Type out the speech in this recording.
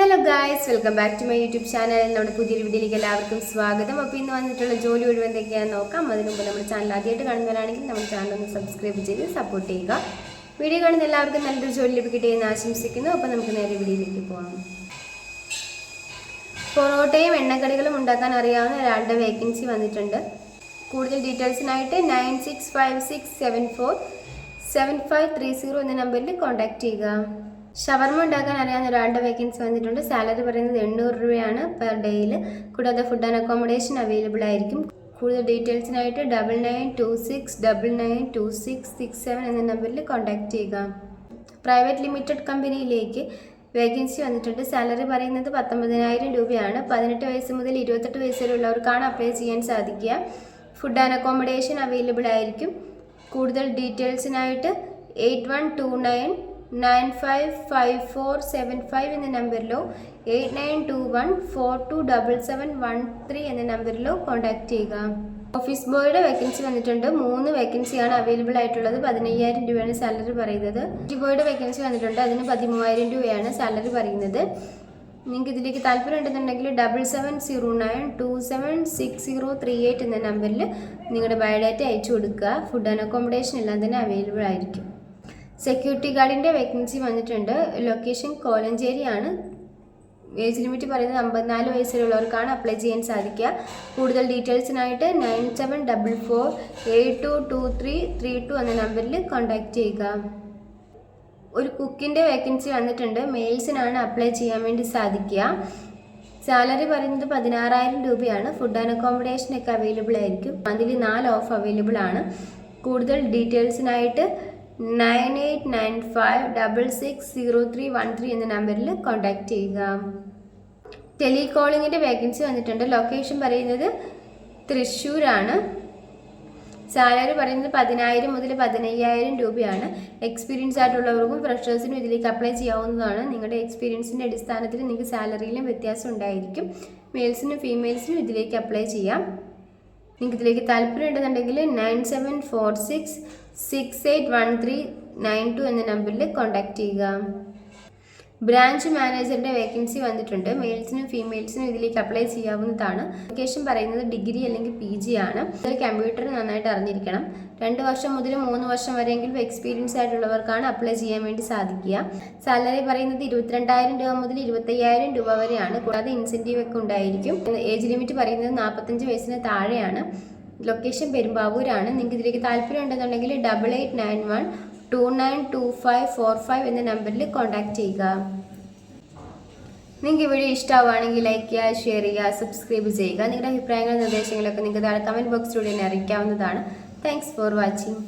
Hello guys, welcome back to my YouTube channel. നമ്മുടെ പുതിയൊരു വീഡിയോയിലേക്ക് എല്ലാവർക്കും സ്വാഗതം. അപ്പോൾ ഇന്ന് വന്നിട്ടുള്ള ജോലി ഒഴിവ് എന്തൊക്കെയാണെന്ന് നോക്കാം. അതിന് മുമ്പ് നമ്മുടെ ചാനൽ ആദ്യമായിട്ട് കാണുന്നവരാണെങ്കിൽ നമ്മുടെ ചാനൽ ഒന്ന് സബ്സ്ക്രൈബ് ചെയ്ത് സപ്പോർട്ട് ചെയ്യുക. വീഡിയോ കാണുന്ന എല്ലാവർക്കും നല്ലൊരു ജോലി ലഭിക്കട്ടെ എന്ന് ആശംസിക്കുന്നു. അപ്പോൾ നമുക്ക് നേരെ വീഡിയോയിലേക്ക് പോകാം. പൊറോട്ടയും എണ്ണക്കടികളും ഉണ്ടാക്കാൻ അറിയാവുന്ന ഒരാളുടെ വേക്കൻസി വന്നിട്ടുണ്ട്. കൂടുതൽ ഡീറ്റെയിൽസിനായിട്ട് 9656747530 എന്ന നമ്പറിൽ കോൺടാക്ട് ചെയ്യുക. ഷവർമ ഉണ്ടാക്കാൻ അറിയാവുന്ന ഒരാളുടെ വേക്കൻസി വന്നിട്ടുണ്ട്. സാലറി പറയുന്നത് 800 രൂപയാണ് പെർ ഡേയിൽ. കൂടാതെ ഫുഡ് ആൻഡ് അക്കോമഡേഷൻ അവൈലബിൾ ആയിരിക്കും. കൂടുതൽ ഡീറ്റെയിൽസിനായിട്ട് 9926992667 എന്ന നമ്പറിൽ കോൺടാക്ട് ചെയ്യുക. പ്രൈവറ്റ് ലിമിറ്റഡ് കമ്പനിയിലേക്ക് വേക്കൻസി വന്നിട്ടുണ്ട്. സാലറി പറയുന്നത് 19,000 രൂപയാണ്. 18 വയസ്സ് മുതൽ 28 വയസ്സ് വരെയുള്ളവർക്കാണ് അപ്ലൈ ചെയ്യാൻ സാധിക്കുക. ഫുഡ് ആൻഡ് അക്കോമഡേഷൻ അവൈലബിൾ ആയിരിക്കും. കൂടുതൽ ഡീറ്റെയിൽസിനായിട്ട് 8129955475 എന്ന നമ്പറിലോ 8921427713 എന്ന നമ്പറിലോ കോൺടാക്ട് ചെയ്യുക. ഓഫീസ് ബോയുടെ വേക്കൻസി വന്നിട്ടുണ്ട്. 3 വേക്കൻസിയാണ് അവൈലബിൾ ആയിട്ടുള്ളത്. 15,000 രൂപയാണ് സാലറി പറയുന്നത്. ബോയുടെ വേക്കൻസി വന്നിട്ടുണ്ട്. അതിന് 13,000 രൂപയാണ് സാലറി പറയുന്നത്. നിങ്ങൾക്ക് ഇതിലേക്ക് താല്പര്യം ഉണ്ടെന്നുണ്ടെങ്കിൽ 7709276038 എന്ന നമ്പറിൽ നിങ്ങളുടെ ബയോഡാറ്റ അയച്ചു കൊടുക്കുക. ഫുഡ് ആൻഡ് അക്കോമഡേഷൻ എല്ലാം തന്നെ അവൈലബിൾ ആയിരിക്കും. സെക്യൂരിറ്റി ഗാർഡിൻ്റെ വേക്കൻസി വന്നിട്ടുണ്ട്. ലൊക്കേഷൻ കോലഞ്ചേരിയാണ്. ഏജ് ലിമിറ്റ് പറയുന്നത് 54 വയസ്സിലുള്ളവർക്കാണ് അപ്ലൈ ചെയ്യാൻ സാധിക്കുക. കൂടുതൽ ഡീറ്റെയിൽസിനായിട്ട് 9744822332 എന്ന നമ്പറിൽ കോൺടാക്ട് ചെയ്യുക. ഒരു കുക്കിൻ്റെ വേക്കൻസി വന്നിട്ടുണ്ട്. മെയിൽസിനാണ് അപ്ലൈ ചെയ്യാൻ വേണ്ടി സാധിക്കുക. സാലറി പറയുന്നത് 16,000 രൂപയാണ്. ഫുഡ് ആൻഡ് അക്കോമഡേഷനൊക്കെ അവൈലബിൾ ആയിരിക്കും. അതിൽ 4 ഓഫ് അവൈലബിൾ ആണ്. കൂടുതൽ ഡീറ്റെയിൽസിനായിട്ട് 9895660313 എന്ന നമ്പറിൽ കോൺടാക്ട് ചെയ്യുക. ടെലികോളിങ്ങിൻ്റെ വേക്കൻസി വന്നിട്ടുണ്ട്. ലൊക്കേഷൻ പറയുന്നത് തൃശ്ശൂരാണ്. സാലറി പറയുന്നത് 10,000 മുതൽ 15,000 രൂപയാണ്. എക്സ്പീരിയൻസ് ആയിട്ടുള്ളവർക്കും ഫ്രഷേഴ്സിനും ഇതിലേക്ക് അപ്ലൈ ചെയ്യാവുന്നതാണ്. നിങ്ങളുടെ എക്സ്പീരിയൻസിൻ്റെ അടിസ്ഥാനത്തിൽ നിങ്ങൾക്ക് സാലറിയിലും വ്യത്യാസം ഉണ്ടായിരിക്കും. മെയിൽസിനും ഫീമെയിൽസിനും ഇതിലേക്ക് അപ്ലൈ ചെയ്യാം. നിങ്ങൾക്ക് ഇതിലേക്ക് താല്പര്യം ഉണ്ടെന്നുണ്ടെങ്കിൽ 9746681392 എന്ന നമ്പറിൽ കോൺടാക്ട് ചെയ്യുക. ബ്രാഞ്ച് മാനേജറുടെ വേക്കൻസി വന്നിട്ടുണ്ട്. മെയിൽസിനും ഫീമെയിൽസിനും ഇതിലേക്ക് അപ്ലൈ ചെയ്യാവുന്നതാണ്. ലൊക്കേഷൻ പറയുന്നത് ഡിഗ്രി അല്ലെങ്കിൽ PG ആണ്. കമ്പ്യൂട്ടർ നന്നായിട്ട് അറിഞ്ഞിരിക്കണം. 2 വർഷം മുതൽ 3 വർഷം വരെയെങ്കിലും എക്സ്പീരിയൻസ് ആയിട്ടുള്ളവർക്കാണ് അപ്ലൈ ചെയ്യാൻ വേണ്ടി സാധിക്കുക. സാലറി പറയുന്നത് 22,000 രൂപ മുതൽ 25,000 രൂപ വരെയാണ്. കൂടാതെ ഇൻസെൻറ്റീവ് ഒക്കെ ഉണ്ടായിരിക്കും. ഏജ് ലിമിറ്റ് പറയുന്നത് 45 വയസ്സിന് താഴെയാണ്. ലൊക്കേഷൻ പെരുമ്പാവൂരാണ്. നിങ്ങൾക്ക് ഇതിലേക്ക് താല്പര്യം ഉണ്ടെന്നുണ്ടെങ്കിൽ 8891292545 എന്ന നമ്പറിൽ കോൺടാക്ട് ചെയ്യുക. നിങ്ങൾക്ക് വീഡിയോ ഇഷ്ടമാവുകയാണെങ്കിൽ ലൈക്ക് ചെയ്യുക, ഷെയർ ചെയ്യുക, സബ്സ്ക്രൈബ് ചെയ്യുക. നിങ്ങളുടെ അഭിപ്രായങ്ങളും നിർദ്ദേശങ്ങളൊക്കെ നിങ്ങൾക്ക് താഴെ കമൻറ്റ് ബോക്സിലൂടെ എന്നെ അറിയിക്കാവുന്നതാണ്. Thanks for watching.